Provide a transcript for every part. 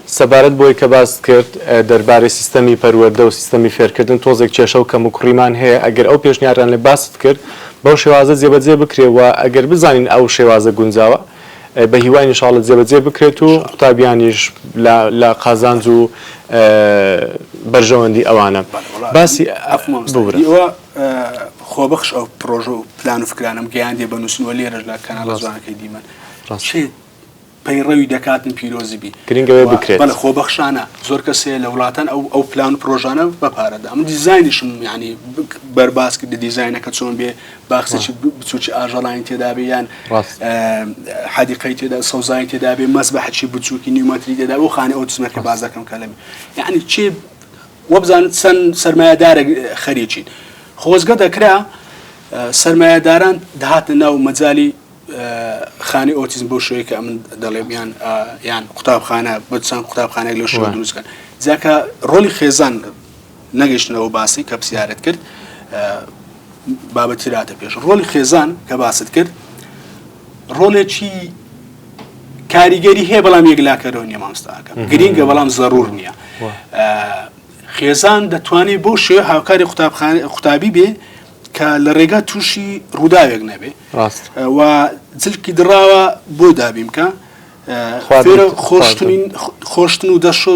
سەبارەت بۆی کە باس کرد دەربارەی سیستەمی پەروەردە و سیستەمی فێرکردن تۆزێک کێشە و کەم و کوڕیمان هەیە ئەگەر ئەو پێشنیاران لێ باست کرد بەو شێوازە جێبەجێ بکرێەوە ئەگەر بزانین ئەو شێوازە گونجاوە بە هیوای ئینشاڵڵا جێبەجێ بکرێت و قوتابیانیش لە قازانج و بەرژەوەندی ئەوانە باسی خۆبەخش ئەو پرۆژە و پلان و فکرانم گەیاندێ بە نووسنەوە لێرەش لە کەناڵە زوانەکەی دیمەن چێت پەیڕەوی دەکاتن پیرۆزیبی گرنگەوەی بکرێت بەڵێ خۆبەخشانە زۆر کەسێ لە وڵاتان ئەو پلان و پرۆژانە بەپارەدا ئەم دیزاینیشم ینی بەرباز کرد دیزاینەکە چۆن بێ باخسێکی بچووکی ئاژەڵانی تێدا بێ یان حەدیقەی تێدا سەوزایی تێدا بێ مەزبەحێکی بچووکی نیومەتری تێدا بۆ خانەی ئۆتیزمەکە باز دەکەم کەلەمی یعنی چێ وە بزانت چەند سەرمایەدارە خەریکین خۆزگە دەکرا سەرمایەداران دەهاتە ناو مەجای خانی ئۆتیزم بۆ شوەیە کە من دەڵێم یان قوتابخانە بە چەند قوتابخانەیەک لەو شوە دروستکەن جاکە ڕۆلی خێزان نەگەیشتنەوە باسی کە پرسیارت کرد بابەتی راتە پێش ڕۆلی خێزان کە باست کرد ڕۆلێکی کاریگەری هەیە بەڵام یەکلاکەرەوە نییە مامۆستاکە گرینگە بەڵام زەڕور نییە خێزان دەتوانێت بۆ شوێ هاوکاری قوتابی بێ کە لە ڕێگا تووشی ڕووداوێک نەبێ و جلکی دراوە بۆ دابیم کە خۆشتن و دەشۆ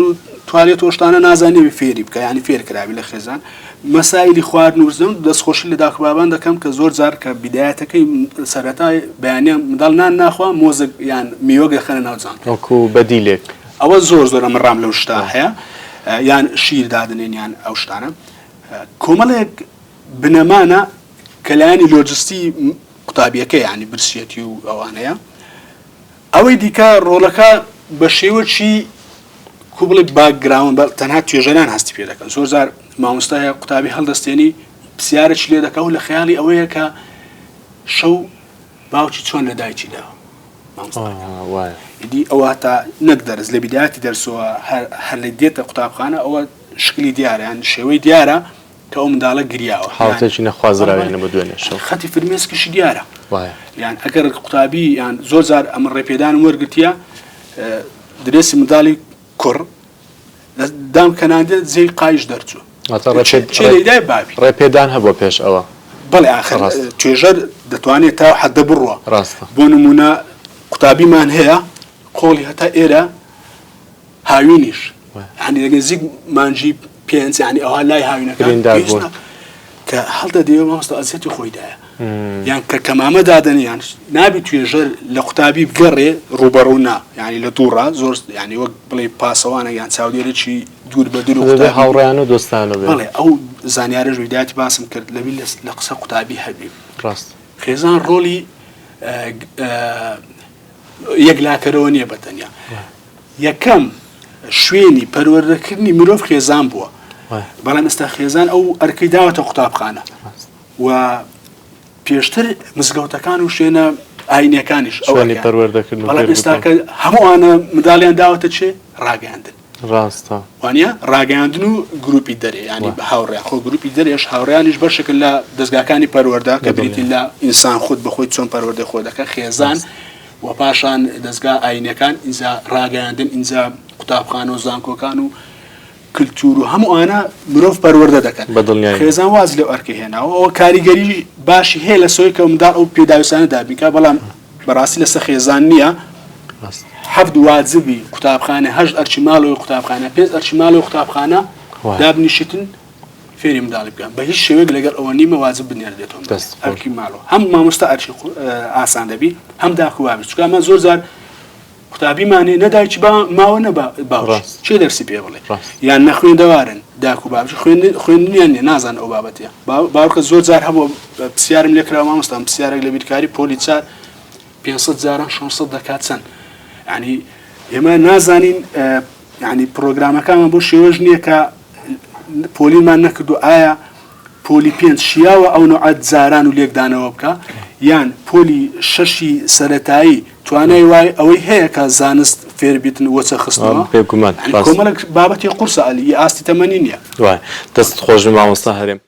توالێت تۆشتانە نازانێ فێری بکە ینی فێرکراوی لە خێزان مەسایلی خواردن و زەم دەستخۆشی لە داخبابان دەکەم کە زۆر جار کە بیدایەتەکەی سەرەتای بەیانە منداڵ نان ناخوا مۆزە یان میوەک دەخەنە ناوجان وەکو بەدیلێک ئەوە زۆر زۆر ئەمە ڕام لەو شتا هەیە یان شیر دادنێن یان ئەو شتانە کۆمەڵێک بنەمانە کەلایانی لۆجستی قوتابیەکە یعنی برسیەتی و ئەوانەیە ئەوەی دیکە ڕۆڵەکە بە شێوەی کو بڵێ باگراون تەنها توێژەران هەستی پێ دەکەن زۆر جار مامۆستای قوتابی هەڵدەستێنی پرسیارێکی لێ دەکە و لە خەیاڵی ئەوەیە کە شەو باوکی چۆن لە دایکی داوە ئیدی ئەوە تا نەک دەرز لە بیدایەتی دەرسەوە هەر لە دێتە قوتابخانە ئەوە شکلی دیارە یان شێوەی دیارە کە ئەو منداڵە گریاوە حاڵەتێکی نەخوازراوێنە بە دوێنێ شەو خەتی فرمێسکیشی دیارە یان ئەگەر قوتابی یان زۆر جار ئەمە ڕێپێدان وەرگرتیە درێسی منداڵی کوڕ دام کەناندێ جێی قایش دەرچوو ڕێپێدان هەبوو پێش ئەوە بەڵێ ئاخر توێژەر دەتوانێت تا حەدە بڕوە بۆ نمونە قوتابیمان هەیە قۆڵی هەتا ئێرە هاوینیش ینی دەگەنزیک مانجی پێنج ینی ئەوها لای هاوینەکە کە هەڵدە دێوە مامۆستا ئەزیەتی خۆیدایە یان کە کەمامە دادنی یان نابی توێژەر لە قوتابی بگەڕێ ڕوبەڕوو نا ینی لە دووڕە زۆر ینی وەک بڵێ پاسەوانە یان چاودێرێکی دوور بە دوور هاوڕێیان و دۆستانە بڵێ ئەو زانیارە ژویداتی باسم کرد لەبی لە قسە قوتابی هەبی ڕاست خێزان ڕۆلی یەکلاکەرەوە نییە بەتەنیا یەکەم شوێنی پەروەردەکردنی مرۆڤ خێزان بووە بەڵام ئێستا خێزان ئەو ئەرکەی داوەتە قوتابخانە و پێشتر مزگەوتەکان و شوێنە ئاینیەکانیش ئەوەی پەروەردەکردن بەڵام ئێستاکە هەمووانە منداڵیان داوەتە چێ ڕاگەاندن ڕاستە وانە ڕاگەاندن و گروپی دەرێ ینی بە هاوڕێ خۆ گروپی دەرێش هاوڕیانیش بەشکل لە دەستگاکانی پەروەردە کە بریتین لە ئینسان خۆت بەخۆی چۆن پەروەردە خۆ دەکە خێزان و پاشان دەستگا ئاینەکان ئینجا ڕاگەاندن ئینجا قوتابخانە و زانکۆکان و کلتور و هەمووانە مرۆڤ پەروەردە دەکەن خێزان واز لەو ئەرکە هێناوە ئەوە کاریگەری باشی هەیە لە سۆی کە منداڵ ئەو پێداویستانە دابینکە بەڵام بەڕاستی لەسەر خێزان نییە حەفت واجبی قوتابخانە هەشت ئەرچی ماڵەوەی قوتابخانە پێنج ئەرچی ماڵەوەی قوتابخانە دابنیشتن فێری منداڵی بکەن بە هیچ شێوەیەک لەگەڵ ئەوە نیمە واجب بنێردێتەوە ئەرکی ماڵەوە هەم مامۆستا ئەرچی ئاسان دەبی هەم داخوابی چونکە ئەمە زۆر جار قوتابیمانێ نەدایکی ماوە نەبا باوەڕ چێ دەرسی پێ بڵێ یان نەخوێندەوارن داک و بابش خوێندنیان نیە نازان ئەو بابەتەیە باوکە زۆر جار هەبوو پرسیارم لێ کراوە مامۆستام پرسیارێک لە بیرکاری پۆلی چار 500 جاران 600 دەکات چەند ینی ئێمە نازانین ینی پرۆگرامەکانمان بۆ شێوەژ نییە کە پۆلیمان نەکردو ئایا پۆلی پێنج شیاوە ئەو نوعەت جاران و لێکدانەوە بکە یان پۆلی شەشی سەرەتایی توانای وای ئەوەی هەیە کە زانست فێربیتن وەچە خستنەوە کۆمەڵێک بابەتی قورسە ئەلی ئاستی تەمەنی نییە دەست خۆش مامۆستا هەرێم